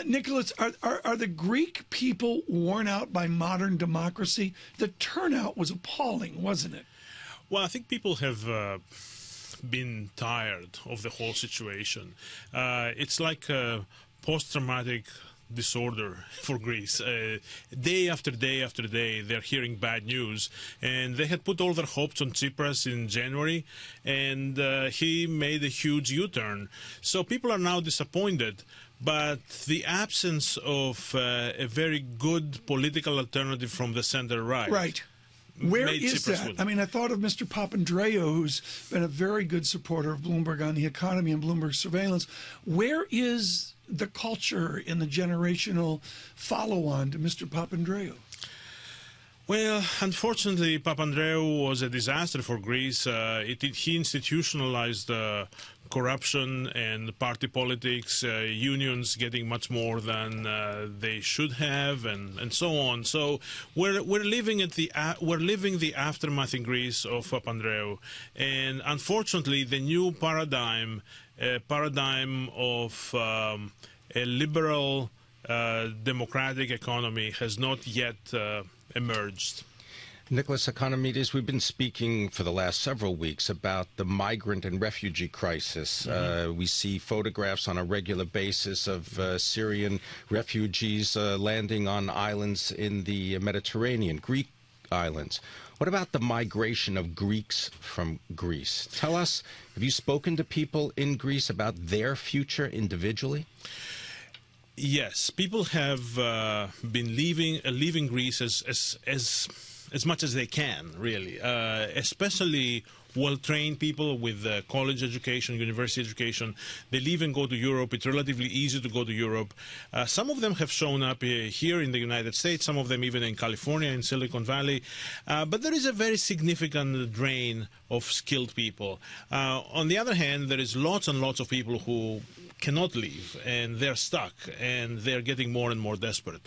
Nicholas, are the Greek people worn out by modern democracy? The turnout was appalling, wasn't it? Well, I think people have been tired of the whole situation. It's like a post-traumatic disorder for Greece. Day after day after day, they're hearing bad news, and they had put all their hopes on Tsipras in January, and he made a huge U-turn. So people are now disappointed, but the absence of a very good political alternative from the center-right. Right. Where is that? I mean, I thought of Mr. Papandreou, who's been a very good supporter of Bloomberg on the economy and Bloomberg Surveillance. Where is the culture in the generational follow-on to Mr. Papandreou? Well, unfortunately, Papandreou was a disaster for Greece. He institutionalized corruption and party politics, unions getting much more than they should have, and so on. So we're living the aftermath in Greece of Papandreou, and unfortunately, the new paradigm of a liberal democratic economy has not yet emerged. Nicholas Economides, we've been speaking for the last several weeks about the migrant and refugee crisis. We see photographs on a regular basis of Syrian refugees landing on islands in the Mediterranean, Greek islands. What about the migration of Greeks from Greece? Tell us, have you spoken to people in Greece about their future individually? Yes, people have been leaving Greece as much as they can, really, especially well-trained people with college education, university education. They leave and go to Europe. It's relatively easy to go to Europe. Some of them have shown up here in the United States, some of them even in California, in Silicon Valley. But there is a very significant drain of skilled people. On the other hand, there is lots and lots of people who cannot leave, and they're stuck, and they're getting more and more desperate.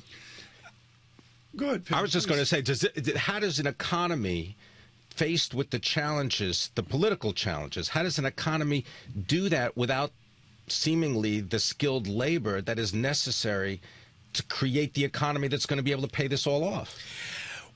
Good. I was just going to say, how does an economy faced with the challenges, the political challenges, how does an economy do that without seemingly the skilled labor that is necessary to create the economy that's going to be able to pay this all off?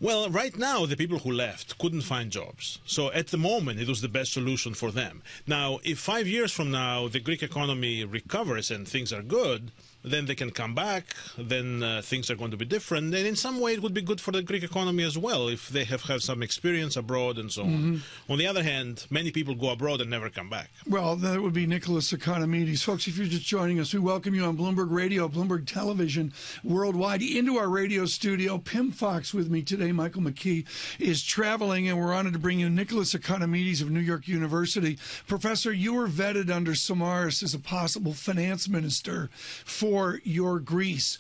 Well, right now, the people who left couldn't find jobs. So at the moment, it was the best solution for them. Now, if 5 years from now, the Greek economy recovers and things are good, then they can come back, then things are going to be different. And in some way, it would be good for the Greek economy as well if they have had some experience abroad and so on. On the other hand, many people go abroad and never come back. Well, that would be Nicholas Economides. Folks, if you're just joining us, we welcome you on Bloomberg Radio, Bloomberg Television, worldwide, into our radio studio. Pim Fox with me today. Michael McKee is traveling, and we're honored to bring you Nicholas Economides of New York University. Professor, you were vetted under Samaras as a possible finance minister for your Greece.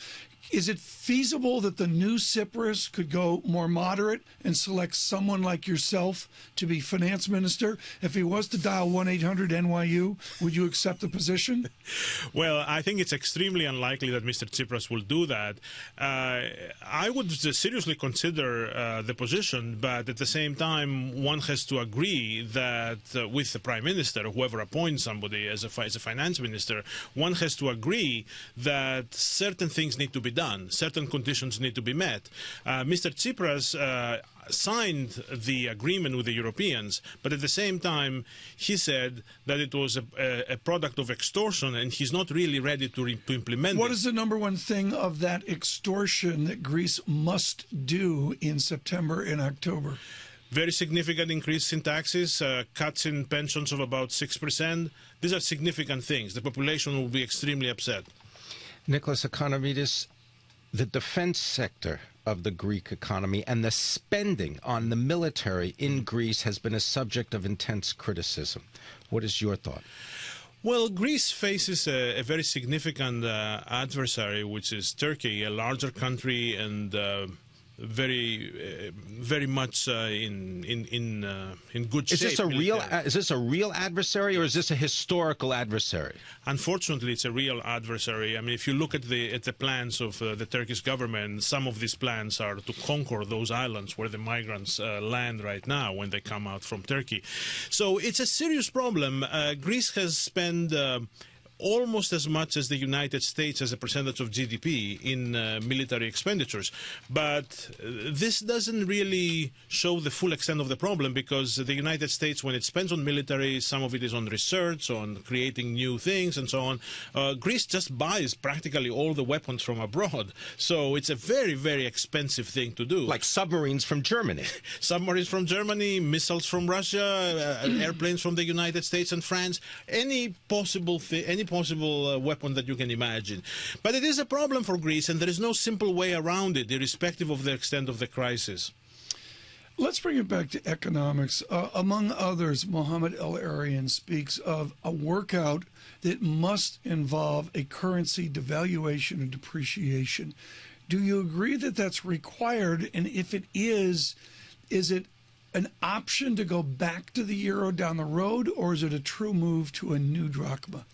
Is it feasible that the new Tsipras could go more moderate and select someone like yourself to be finance minister? If he was to dial 1-800-NYU, would you accept the position? Well, I think it's extremely unlikely that Mr. Tsipras will do that. I would seriously consider the position, but at the same time, one has to agree that with the prime minister, whoever appoints somebody as a finance minister, one has to agree that certain things need to be done. Certain conditions need to be met. Mr. Tsipras signed the agreement with the Europeans, but at the same time, he said that it was a product of extortion, and he's not really ready to implement it. What is the number one thing of that extortion that Greece must do in September and October? Very significant increase in taxes, cuts in pensions of about 6%. These are significant things. The population will be extremely upset. Nicholas Economides, the defense sector of the Greek economy and the spending on the military in Greece has been a subject of intense criticism. What is your thought? Well, Greece faces a very significant adversary, which is Turkey, a larger country and very much in good shape. Is this a real adversary, or is this a historical adversary? Unfortunately, it's a real adversary. I mean, if you look at the plans of the Turkish government, some of these plans are to conquer those islands where the migrants land right now when they come out from Turkey. So it's a serious problem. Greece has spent almost as much as the United States as a percentage of GDP in military expenditures. But this doesn't really show the full extent of the problem, because the United States, when it spends on military, some of it is on research, on creating new things and so on. Greece just buys practically all the weapons from abroad. So it's a very, very expensive thing to do. Like submarines from Germany. Submarines from Germany, missiles from Russia, airplanes from the United States and France, any possible weapon that you can imagine. But it is a problem for Greece, and there is no simple way around it, irrespective of the extent of the crisis. Let's bring it back to economics. Among others, Mohammed El-Arian speaks of a workout that must involve a currency devaluation and depreciation. Do you agree that that's required? And if it is it an option to go back to the euro down the road, or is it a true move to a new drachma?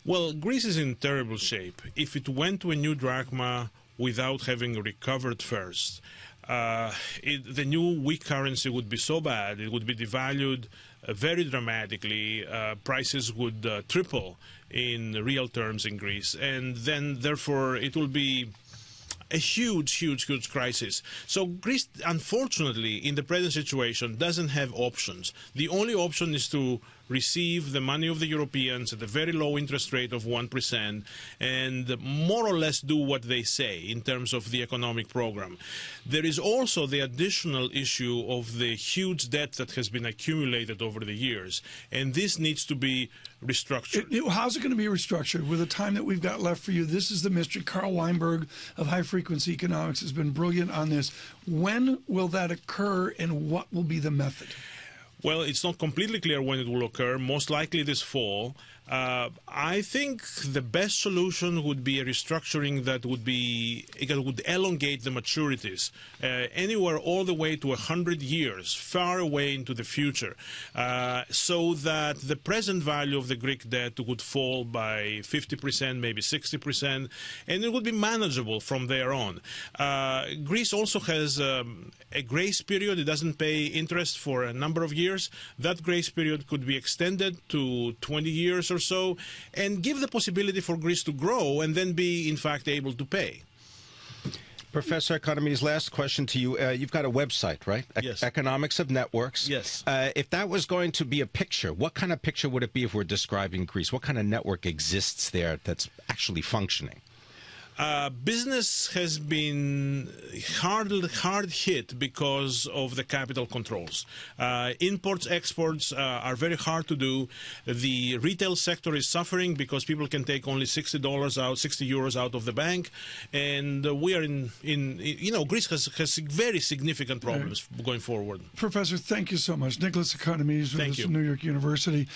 Well, Greece is in terrible shape. If it went to a new drachma without having recovered first, the new weak currency would be so bad, it would be devalued very dramatically. Prices would triple in real terms in Greece, and then therefore it will be a huge crisis. So Greece, unfortunately, in the present situation, doesn't have options. The only option is to receive the money of the Europeans at a very low interest rate of 1% and more or less do what they say in terms of the economic program. There is also the additional issue of the huge debt that has been accumulated over the years, and this needs to be restructured. How's it going to be restructured with the time that we've got left for you? This is the mystery. Carl Weinberg of High Frequency Economics has been brilliant on this. When will that occur, and what will be the method? Well, it's not completely clear when it will occur, most likely this fall. I think the best solution would be a restructuring that would elongate the maturities anywhere all the way to 100 years, far away into the future, so that the present value of the Greek debt would fall by 50%, maybe 60%, and it would be manageable from there on. Greece also has a grace period. It doesn't pay interest for a number of years. That grace period could be extended to 20 years or so, and give the possibility for Greece to grow and then be, in fact, able to pay. Professor Economides, last question to you. You've got a website, right? Yes. Economics of Networks. Yes. If that was going to be a picture, what kind of picture would it be if we're describing Greece? What kind of network exists there that's actually functioning? Business has been hard hit because of the capital controls. Imports, exports are very hard to do. The retail sector is suffering because people can take only $60 out, 60 euros out of the bank, and we are Greece has very significant problems going forward. Professor, thank you so much. Nicholas Economides with us from New York University.